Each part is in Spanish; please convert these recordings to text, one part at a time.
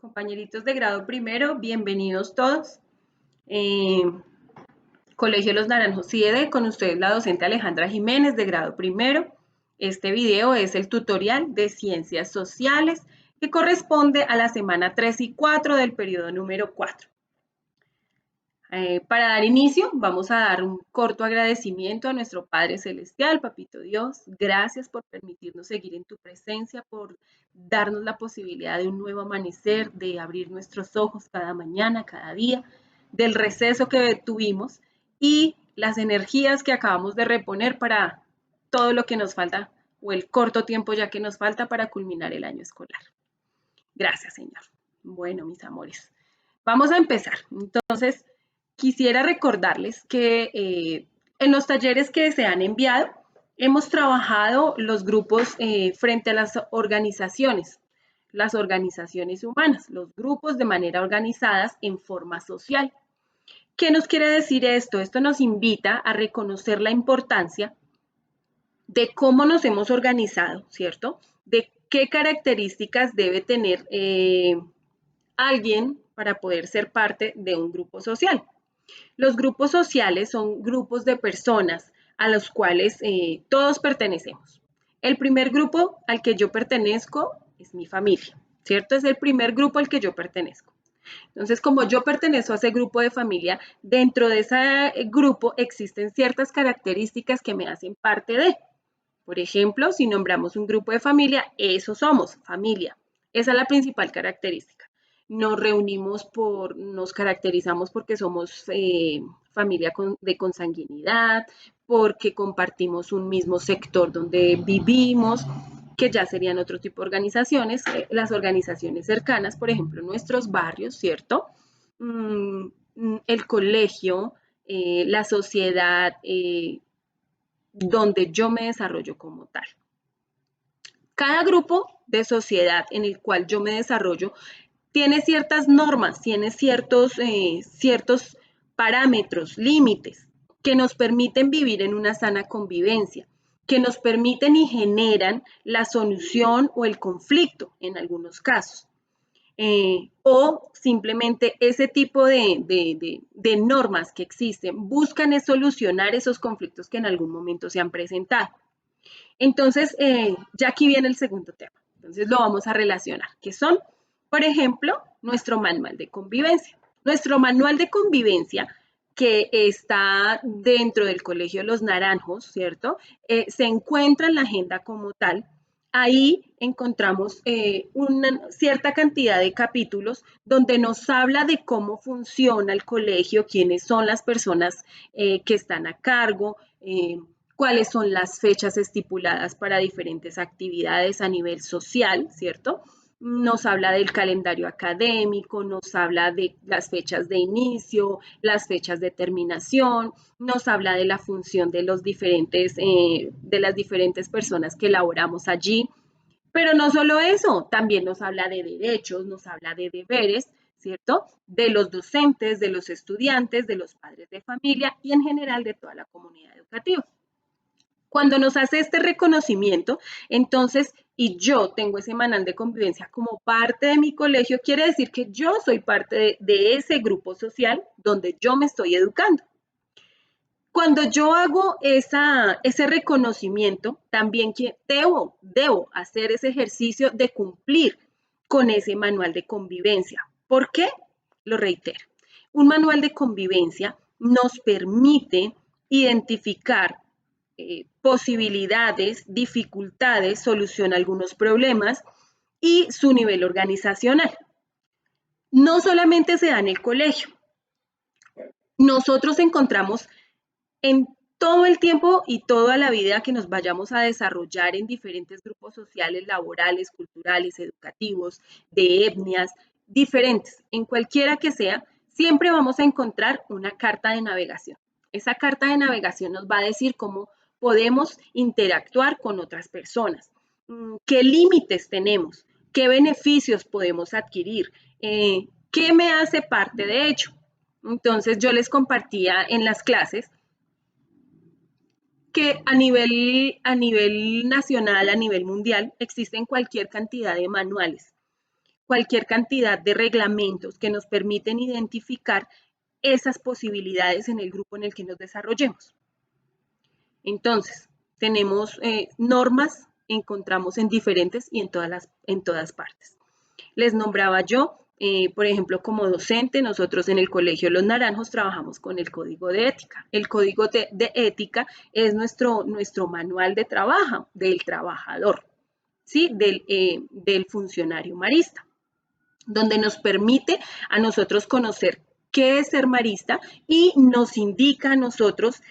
Compañeritos de grado primero, bienvenidos todos. Eh, Colegio Los Naranjos CIED, con ustedes la docente Alejandra Jiménez de grado primero. Este video es el tutorial de Ciencias Sociales que corresponde a la semana 3 y 4 del periodo número 4. Para dar inicio, vamos a dar un corto agradecimiento a nuestro Padre Celestial, Papito Dios. Gracias por permitirnos seguir en tu presencia, por darnos la posibilidad de un nuevo amanecer, de abrir nuestros ojos cada mañana, cada día, del receso que tuvimos y las energías que acabamos de reponer para todo lo que nos falta o el corto tiempo ya que nos falta para culminar el año escolar. Gracias, Señor. Bueno, mis amores, vamos a empezar. Entonces, quisiera recordarles que en los talleres que se han enviado, hemos trabajado los grupos frente a las organizaciones humanas, los grupos de manera organizadas en forma social. ¿Qué nos quiere decir esto? Esto nos invita a reconocer la importancia de cómo nos hemos organizado, ¿cierto? De qué características debe tener alguien para poder ser parte de un grupo social. Los grupos sociales son grupos de personas a los cuales todos pertenecemos. El primer grupo al que yo pertenezco es mi familia, ¿cierto? Es el primer grupo al que yo pertenezco. Entonces, como yo pertenezco a ese grupo de familia, dentro de ese grupo existen ciertas características que me hacen parte de. Por ejemplo, si nombramos un grupo de familia, eso somos, familia. Esa es la principal característica. Nos caracterizamos porque somos familia de consanguinidad, porque compartimos un mismo sector donde vivimos, que ya serían otro tipo de organizaciones, las organizaciones cercanas, por ejemplo, nuestros barrios, ¿cierto? El colegio, la sociedad, donde yo me desarrollo como tal. Cada grupo de sociedad en el cual yo me desarrollo tiene ciertas normas, tiene ciertos parámetros, límites que nos permiten vivir en una sana convivencia, que nos permiten y generan la solución o el conflicto en algunos casos. O simplemente ese tipo de normas que existen buscan es solucionar esos conflictos que en algún momento se han presentado. Entonces, ya aquí viene el segundo tema. Entonces, lo vamos a relacionar, que son, por ejemplo, nuestro manual de convivencia. Nuestro manual de convivencia, que está dentro del Colegio Los Naranjos, ¿cierto? Se encuentra en la agenda como tal. Ahí encontramos una cierta cantidad de capítulos donde nos habla de cómo funciona el colegio, quiénes son las personas que están a cargo, cuáles son las fechas estipuladas para diferentes actividades a nivel social, ¿cierto? Nos habla del calendario académico, nos habla de las fechas de inicio, las fechas de terminación, nos habla de la función de las diferentes personas que elaboramos allí. Pero no solo eso, también nos habla de derechos, nos habla de deberes, ¿cierto? De los docentes, de los estudiantes, de los padres de familia y en general de toda la comunidad educativa. Cuando nos hace este reconocimiento, entonces, y yo tengo ese manual de convivencia como parte de mi colegio, quiere decir que yo soy parte de ese grupo social donde yo me estoy educando. Cuando yo hago ese reconocimiento, también debo hacer ese ejercicio de cumplir con ese manual de convivencia. ¿Por qué? Lo reitero. Un manual de convivencia nos permite identificar posibilidades, dificultades, soluciona algunos problemas y su nivel organizacional. No solamente se da en el colegio. Nosotros encontramos en todo el tiempo y toda la vida que nos vayamos a desarrollar en diferentes grupos sociales, laborales, culturales, educativos, de etnias, diferentes, en cualquiera que sea, siempre vamos a encontrar una carta de navegación. Esa carta de navegación nos va a decir cómo podemos interactuar con otras personas, qué límites tenemos, qué beneficios podemos adquirir, qué me hace parte de ello. Entonces yo les compartía en las clases que a nivel nacional, a nivel mundial, existen cualquier cantidad de manuales. cualquier cantidad de reglamentos que nos permiten identificar esas posibilidades en el grupo en el que nos desarrollemos. Entonces, tenemos normas, encontramos en diferentes y en todas partes. Les nombraba yo, por ejemplo, como docente, nosotros en el Colegio Los Naranjos trabajamos con el Código de Ética. El Código de Ética es nuestro manual de trabajo del trabajador, ¿sí? Del funcionario marista, donde nos permite a nosotros conocer qué es ser marista y nos indica a nosotros,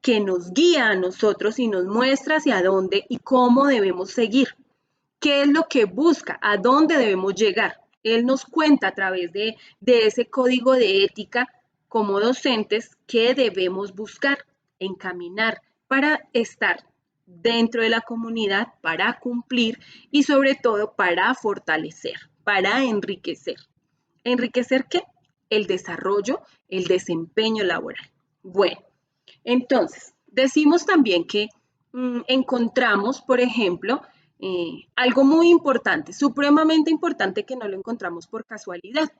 que nos guía a nosotros y nos muestra hacia dónde y cómo debemos seguir. ¿Qué es lo que busca? ¿A dónde debemos llegar? Él nos cuenta a través de ese código de ética como docentes qué debemos buscar, encaminar para estar dentro de la comunidad, para cumplir y sobre todo para fortalecer, para enriquecer. ¿Enriquecer qué? El desarrollo, el desempeño laboral. Bueno, entonces, decimos también que encontramos, por ejemplo, algo muy importante, supremamente importante, que no lo encontramos por casualidad.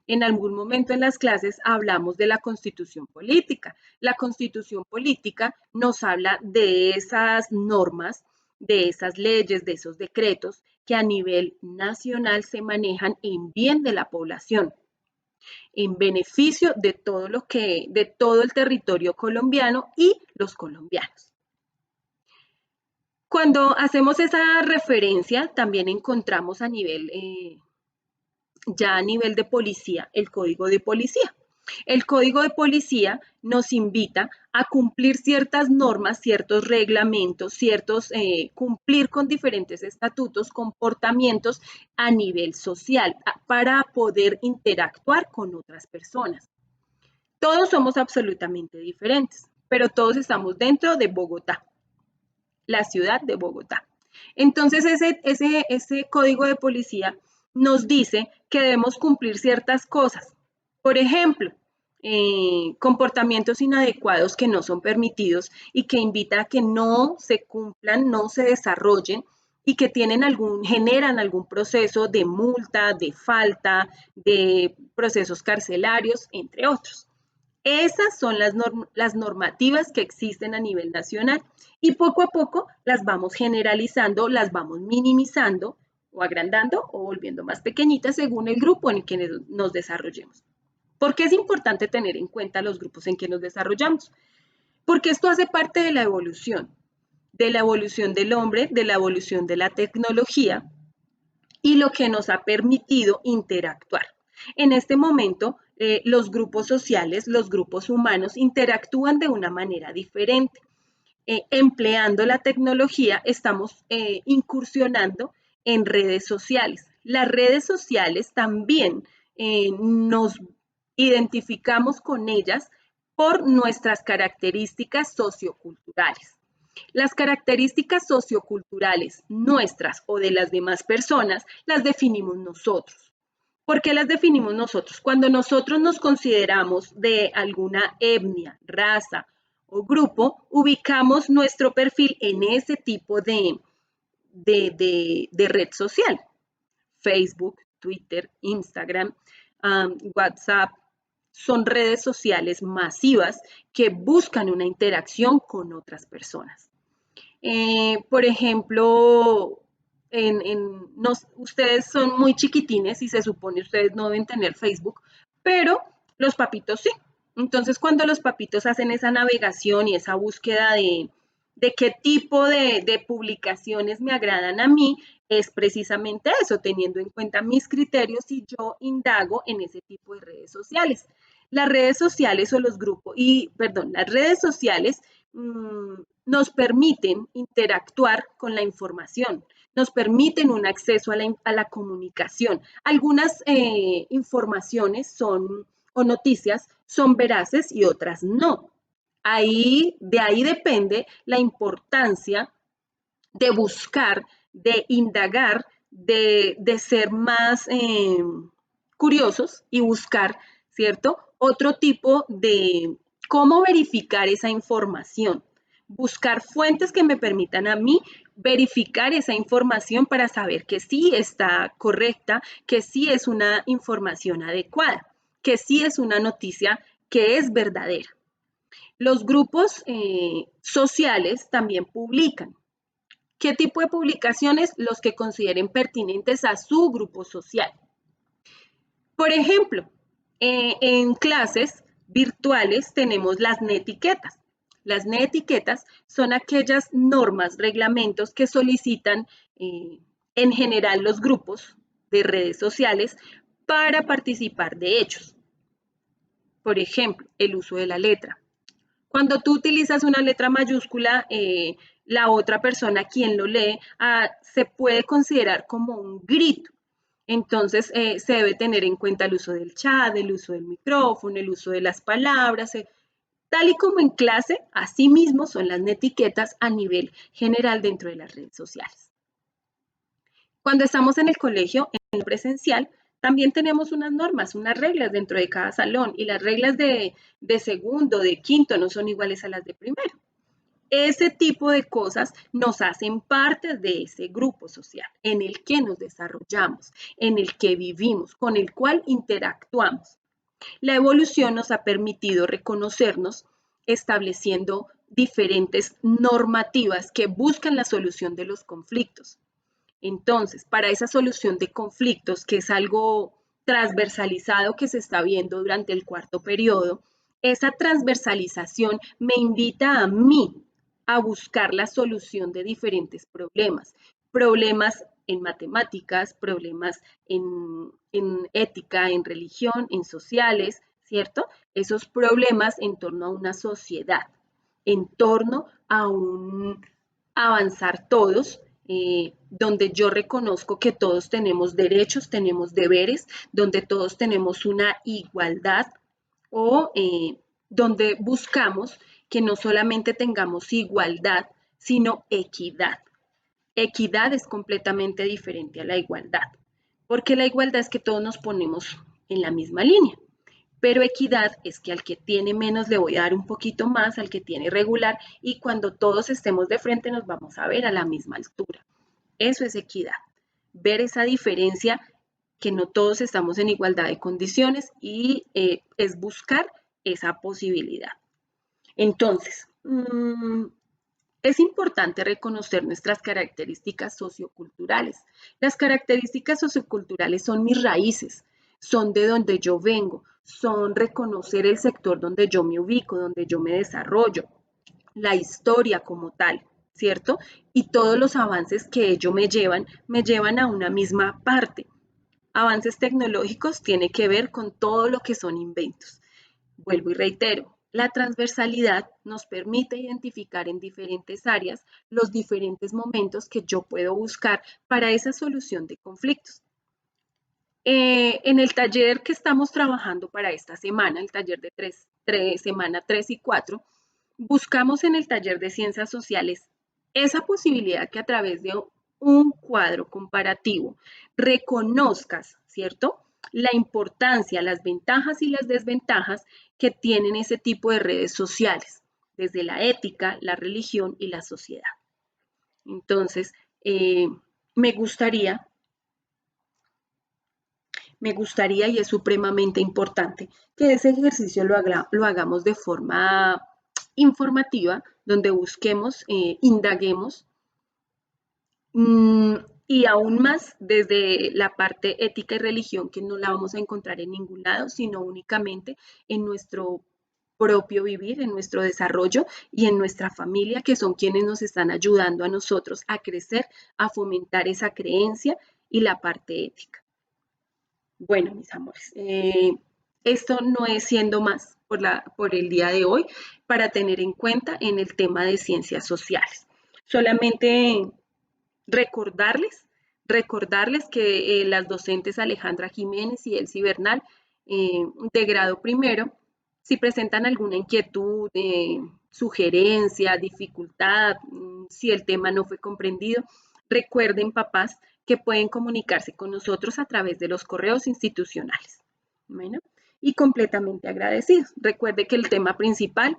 En algún momento en las clases hablamos de la constitución política. La constitución política nos habla de esas normas, de esas leyes, de esos decretos que a nivel nacional se manejan en bien de la población, en beneficio de todo el territorio colombiano y los colombianos. Cuando hacemos esa referencia, también encontramos ya a nivel de policía, el código de policía. El código de policía nos invita a cumplir ciertas normas, ciertos reglamentos, cumplir con diferentes estatutos, comportamientos a nivel social para poder interactuar con otras personas. Todos somos absolutamente diferentes, pero todos estamos dentro de Bogotá, la ciudad de Bogotá. Entonces, ese código de policía nos dice que debemos cumplir ciertas cosas. Por ejemplo, comportamientos inadecuados que no son permitidos y que invita a que no se cumplan, no se desarrollen y que generan algún proceso de multa, de falta, de procesos carcelarios, entre otros. Esas son las normativas que existen a nivel nacional y poco a poco las vamos generalizando, las vamos minimizando o agrandando o volviendo más pequeñitas según el grupo en el que nos desarrollemos. ¿Por qué es importante tener en cuenta los grupos en que nos desarrollamos? Porque esto hace parte de la evolución del hombre, de la evolución de la tecnología y lo que nos ha permitido interactuar. En este momento, los grupos sociales, los grupos humanos interactúan de una manera diferente. Empleando la tecnología, estamos incursionando en redes sociales. Las redes sociales también nos identificamos con ellas por nuestras características socioculturales. Las características socioculturales nuestras o de las demás personas las definimos nosotros. ¿Por qué las definimos nosotros? Cuando nosotros nos consideramos de alguna etnia, raza o grupo, ubicamos nuestro perfil en ese tipo de red social. Facebook, Twitter, Instagram, WhatsApp, son redes sociales masivas que buscan una interacción con otras personas. Por ejemplo, ustedes son muy chiquitines y se supone ustedes no deben tener Facebook, pero los papitos sí. Entonces, cuando los papitos hacen esa navegación y esa búsqueda de qué tipo de publicaciones me agradan a mí, es precisamente eso, teniendo en cuenta mis criterios y yo indago en ese tipo de redes sociales. Las redes sociales o los grupos, las redes sociales nos permiten interactuar con la información, nos permiten un acceso a la comunicación. Algunas informaciones o noticias son veraces y otras no. De ahí depende la importancia de buscar, de indagar, de ser más curiosos y buscar, ¿cierto? Otro tipo de cómo verificar esa información. buscar fuentes que me permitan a mí verificar esa información para saber que sí está correcta, que sí es una información adecuada, que sí es una noticia que es verdadera. Los grupos sociales también publican. ¿Qué tipo de publicaciones? Los que consideren pertinentes a su grupo social. Por ejemplo, en clases virtuales tenemos las netiquetas. Las netiquetas son aquellas normas, reglamentos que solicitan en general los grupos de redes sociales para participar de ellos. Por ejemplo, el uso de la letra. Cuando tú utilizas una letra mayúscula, la otra persona, quien lo lee, se puede considerar como un grito. Entonces, se debe tener en cuenta el uso del chat, el uso del micrófono, el uso de las palabras. Tal y como en clase, así mismo son las netiquetas a nivel general dentro de las redes sociales. Cuando estamos en el colegio, en el presencial, también tenemos unas normas, unas reglas dentro de cada salón y las reglas de segundo, de quinto no son iguales a las de primero. Ese tipo de cosas nos hacen parte de ese grupo social en el que nos desarrollamos, en el que vivimos, con el cual interactuamos. La evolución nos ha permitido reconocernos estableciendo diferentes normativas que buscan la solución de los conflictos. Entonces, para esa solución de conflictos, que es algo transversalizado que se está viendo durante el cuarto periodo, esa transversalización me invita a mí a buscar la solución de diferentes problemas. Problemas en matemáticas, problemas en ética, en religión, en sociales, ¿cierto? Esos problemas en torno a una sociedad, en torno a un avanzar todos, donde yo reconozco que todos tenemos derechos, tenemos deberes, donde todos tenemos una igualdad o donde buscamos que no solamente tengamos igualdad, sino equidad. Equidad es completamente diferente a la igualdad, porque la igualdad es que todos nos ponemos en la misma línea, pero equidad es que al que tiene menos le voy a dar un poquito más, al que tiene regular, y cuando todos estemos de frente nos vamos a ver a la misma altura. Eso es equidad, ver esa diferencia, que no todos estamos en igualdad de condiciones y es buscar esa posibilidad. Entonces, es importante reconocer nuestras características socioculturales. Las características socioculturales son mis raíces, son de donde yo vengo, son reconocer el sector donde yo me ubico, donde yo me desarrollo, la historia como tal, ¿cierto? Y todos los avances que ello me llevan a una misma parte. Avances tecnológicos tiene que ver con todo lo que son inventos. Vuelvo y reitero, la transversalidad nos permite identificar en diferentes áreas los diferentes momentos que yo puedo buscar para esa solución de conflictos. En el taller que estamos trabajando para esta semana, el taller de semana 3 y 4, buscamos en el taller de ciencias sociales esa posibilidad que a través de un cuadro comparativo reconozcas, ¿cierto? La importancia, las ventajas y las desventajas que tienen ese tipo de redes sociales, desde la ética, la religión y la sociedad. Entonces, me gustaría y es supremamente importante que ese ejercicio lo hagamos de forma informativa, donde busquemos, indaguemos y aún más desde la parte ética y religión, que no la vamos a encontrar en ningún lado, sino únicamente en nuestro propio vivir, en nuestro desarrollo y en nuestra familia, que son quienes nos están ayudando a nosotros a crecer, a fomentar esa creencia y la parte ética. Bueno, mis amores, esto no es siendo más por el día de hoy para tener en cuenta en el tema de ciencias sociales. Solamente recordarles que las docentes Alejandra Jiménez y Elsie Bernal, de grado primero, si presentan alguna inquietud, sugerencia, dificultad, si el tema no fue comprendido, recuerden, papás, que pueden comunicarse con nosotros a través de los correos institucionales. Bueno, y completamente agradecidos. Recuerde que el tema principal,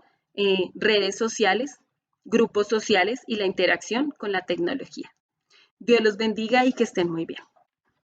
redes sociales, grupos sociales y la interacción con la tecnología. Dios los bendiga y que estén muy bien.